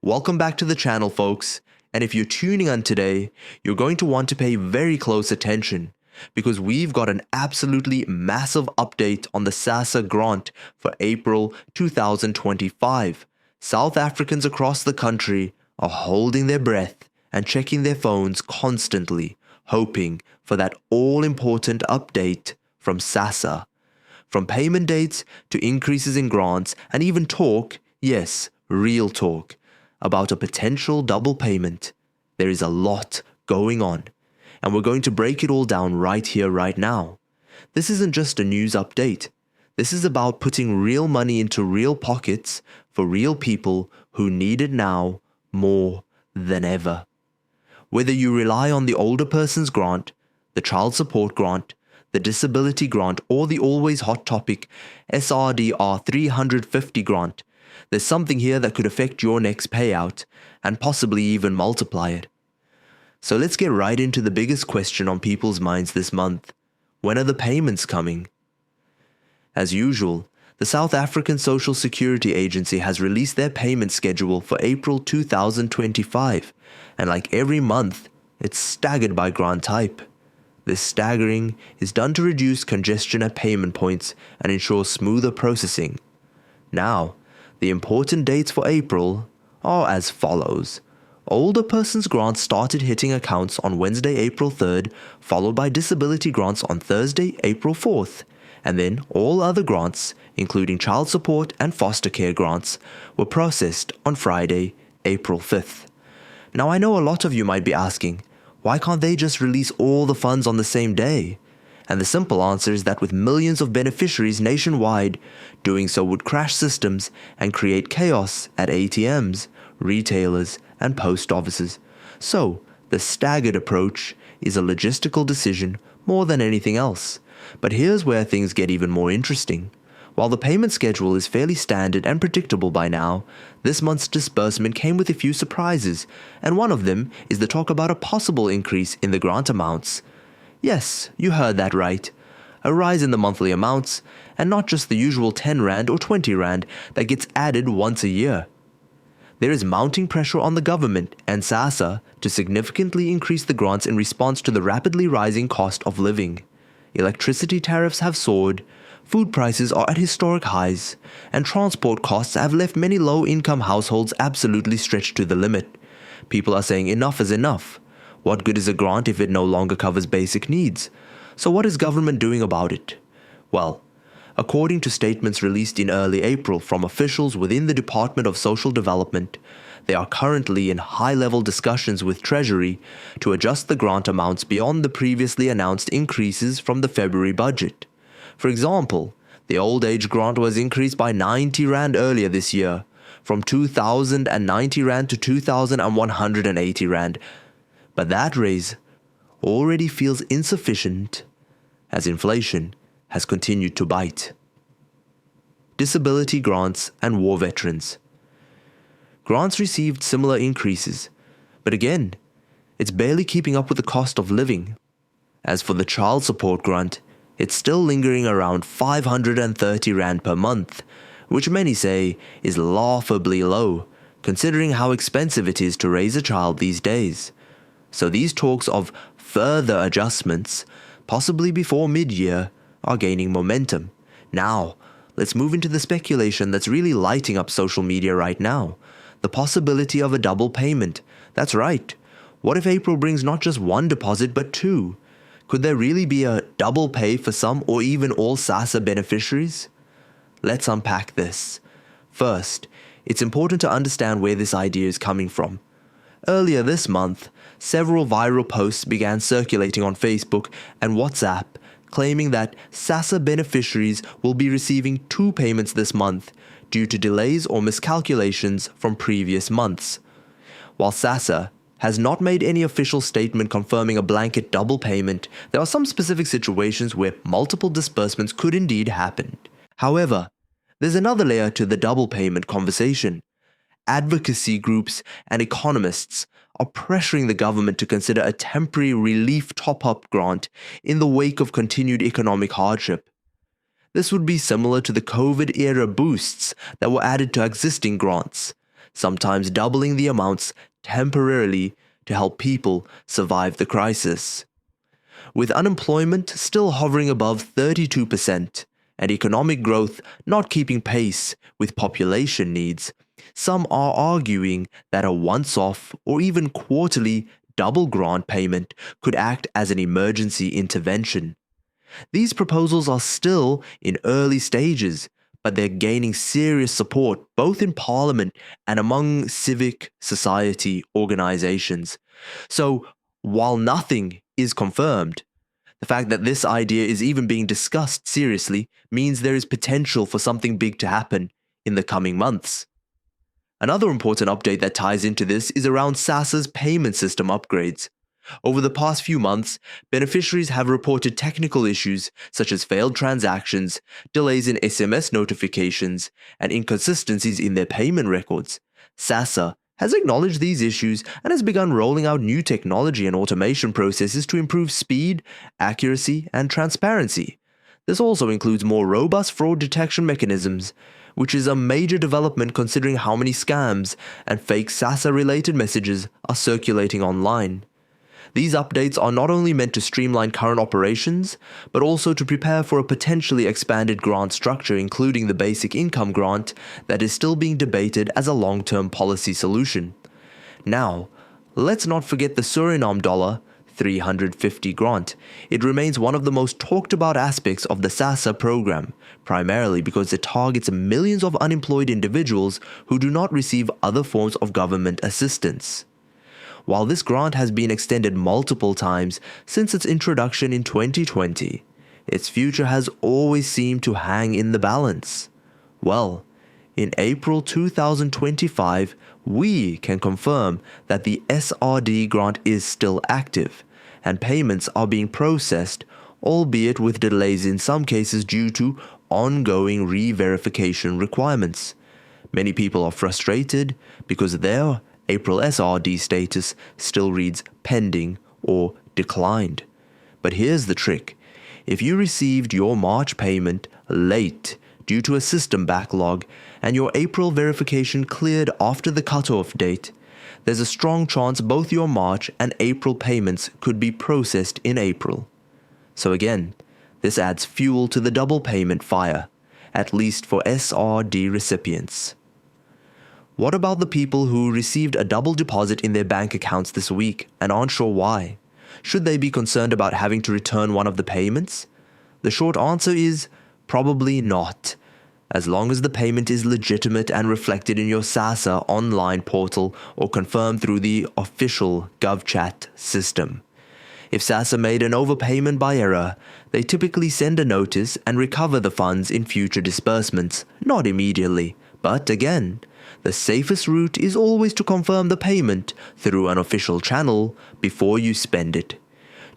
Welcome back to the channel, folks, and if you're tuning in today, you're going to want to pay very close attention because we've got an absolutely massive update on the SASSA Grant for April 2025. South Africans across the country are holding their breath and checking their phones constantly, hoping for that all-important update from SASSA. From payment dates to increases in grants and even talk, yes, real talk, about a potential double payment. There is a lot going on, and we're going to break it all down right here, right now. This isn't just a news update. This is about putting real money into real pockets for real people who need it now more than ever. Whether you rely on the older person's grant, the child support grant, the disability grant, or the always hot topic SRDR 350 grant, there's something here that could affect your next payout and possibly even multiply it. So let's get right into the biggest question on people's minds this month. When are the payments coming? As usual, the South African Social Security Agency has released their payment schedule for April 2025, and like every month, it's staggered by grant type. This staggering is done to reduce congestion at payment points and ensure smoother processing. Now, the important dates for April are as follows. Older persons grants started hitting accounts on Wednesday, April 3rd, followed by disability grants on Thursday, April 4th, and then all other grants, including child support and foster care grants, were processed on Friday, April 5th. Now I know a lot of you might be asking, why can't they just release all the funds on the same day? And the simple answer is that with millions of beneficiaries nationwide, doing so would crash systems and create chaos at ATMs, retailers, and post offices. So, the staggered approach is a logistical decision more than anything else. But here's where things get even more interesting. While the payment schedule is fairly standard and predictable by now, this month's disbursement came with a few surprises, and one of them is the talk about a possible increase in the grant amounts. Yes, you heard that right. A rise in the monthly amounts, and not just the usual 10 Rand or 20 Rand that gets added once a year. There is mounting pressure on the government and SASSA to significantly increase the grants in response to the rapidly rising cost of living. Electricity tariffs have soared, food prices are at historic highs, and transport costs have left many low-income households absolutely stretched to the limit. People are saying enough is enough. What good is a grant if it no longer covers basic needs? So what is government doing about it? Well, according to statements released in early April from officials within the Department of Social Development, they are currently in high-level discussions with Treasury to adjust the grant amounts beyond the previously announced increases from the February budget. For example, the old age grant was increased by 90 Rand earlier this year, from 2,090 Rand to 2,180 Rand. But that raise already feels insufficient as inflation has continued to bite. Disability grants and war veterans. Grants received similar increases, but again, it's barely keeping up with the cost of living. As for the child support grant, it's still lingering around 530 Rand per month, which many say is laughably low, considering how expensive it is to raise a child these days. So these talks of further adjustments, possibly before mid-year, are gaining momentum. Now, let's move into the speculation that's really lighting up social media right now. The possibility of a double payment. That's right. What if April brings not just one deposit but two? Could there really be a double pay for some or even all SASSA beneficiaries? Let's unpack this. First, it's important to understand where this idea is coming from. Earlier this month, several viral posts began circulating on Facebook and WhatsApp claiming that SASSA beneficiaries will be receiving two payments this month due to delays or miscalculations from previous months. While SASSA has not made any official statement confirming a blanket double payment, there are some specific situations where multiple disbursements could indeed happen. However, there's another layer to the double payment conversation. Advocacy groups and economists are pressuring the government to consider a temporary relief top-up grant in the wake of continued economic hardship. This would be similar to the COVID-era boosts that were added to existing grants. sometimes doubling the amounts temporarily to help people survive the crisis. With unemployment still hovering above 32% and economic growth not keeping pace with population needs, some are arguing that a once-off or even quarterly double grant payment could act as an emergency intervention. These proposals are still in early stages, but they're gaining serious support both in Parliament and among civic society organizations. So, while nothing is confirmed, the fact that this idea is even being discussed seriously means there is potential for something big to happen in the coming months. Another important update that ties into this is around SASSA's payment system upgrades. Over the past few months, beneficiaries have reported technical issues such as failed transactions, delays in SMS notifications, and inconsistencies in their payment records. SASSA has acknowledged these issues and has begun rolling out new technology and automation processes to improve speed, accuracy, and transparency. This also includes more robust fraud detection mechanisms, which is a major development considering how many scams and fake SASSA-related messages are circulating online. These updates are not only meant to streamline current operations, but also to prepare for a potentially expanded grant structure including the basic income grant that is still being debated as a long-term policy solution. Now, let's not forget the Suriname dollar 350 grant. It remains one of the most talked about aspects of the SASSA program, primarily because it targets millions of unemployed individuals who do not receive other forms of government assistance. While this grant has been extended multiple times since its introduction in 2020, its future has always seemed to hang in the balance. Well, in April 2025, we can confirm that the SRD grant is still active, and payments are being processed, albeit with delays in some cases due to ongoing re-verification requirements. Many people are frustrated because their April SRD status still reads pending or declined. But here's the trick. If you received your March payment late due to a system backlog and your April verification cleared after the cutoff date, there's a strong chance both your March and April payments could be processed in April. So again, this adds fuel to the double payment fire, at least for SRD recipients. What about the people who received a double deposit in their bank accounts this week and aren't sure why? Should they be concerned about having to return one of the payments? The short answer is probably not, as long as the payment is legitimate and reflected in your SASSA online portal or confirmed through the official GovChat system. If SASSA made an overpayment by error, they typically send a notice and recover the funds in future disbursements, not immediately. But again, the safest route is always to confirm the payment through an official channel before you spend it.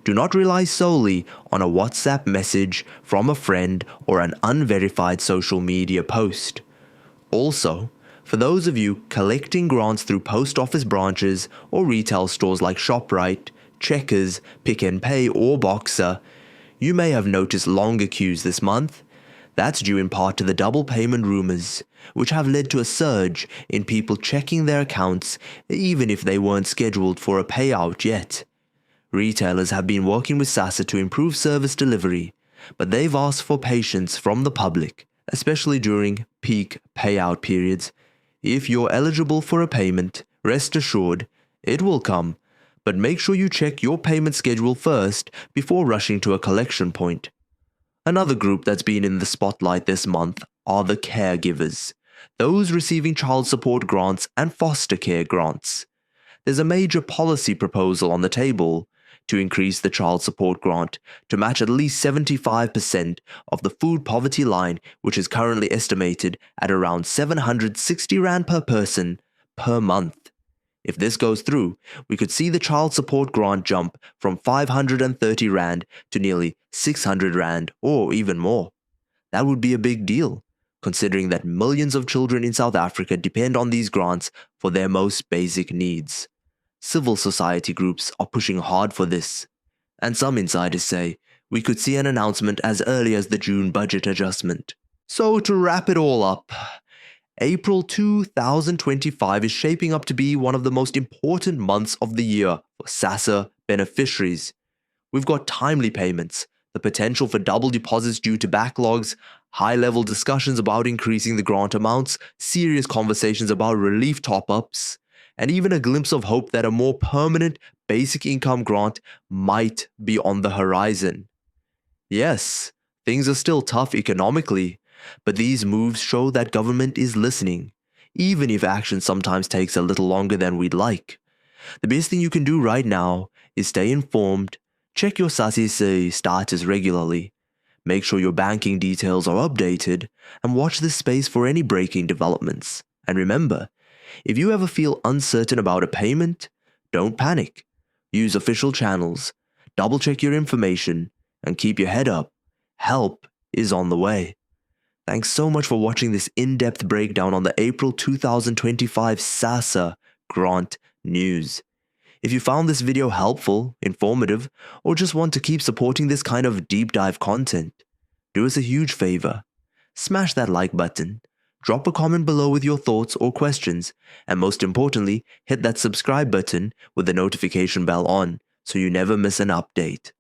Do not rely solely on a WhatsApp message from a friend or an unverified social media post. Also, for those of you collecting grants through post office branches or retail stores like ShopRite, Checkers, Pick n Pay, or Boxer, you may have noticed longer queues this month. That's due in part to the double payment rumors, which have led to a surge in people checking their accounts even if they weren't scheduled for a payout yet. Retailers have been working with SASSA to improve service delivery, but they've asked for patience from the public, especially during peak payout periods. If you're eligible for a payment, rest assured, it will come, but make sure you check your payment schedule first before rushing to a collection point. Another group that's been in the spotlight this month are the caregivers, those receiving child support grants and foster care grants. There's a major policy proposal on the table to increase the child support grant to match at least 75% of the food poverty line, which is currently estimated at around 760 Rand per person per month. If this goes through, we could see the child support grant jump from 530 Rand to nearly 600 Rand or even more. That would be a big deal, considering that millions of children in South Africa depend on these grants for their most basic needs. Civil society groups are pushing hard for this, and some insiders say we could see an announcement as early as the June budget adjustment. So to wrap it all up, April 2025 is shaping up to be one of the most important months of the year for SASSA beneficiaries. We've got timely payments, the potential for double deposits due to backlogs, high-level discussions about increasing the grant amounts, serious conversations about relief top-ups, and even a glimpse of hope that a more permanent basic income grant might be on the horizon. Yes, things are still tough economically, but these moves show that government is listening, even if action sometimes takes a little longer than we'd like. The best thing you can do right now is stay informed, check your SASSA status regularly, make sure your banking details are updated, and watch this space for any breaking developments. And remember, if you ever feel uncertain about a payment, don't panic. Use official channels, double-check your information, and keep your head up. Help is on the way. Thanks so much for watching this in-depth breakdown on the April 2025 SASSA Grant news. If you found this video helpful, informative, or just want to keep supporting this kind of deep dive content, do us a huge favor. Smash that like button, drop a comment below with your thoughts or questions, and most importantly, hit that subscribe button with the notification bell on so you never miss an update.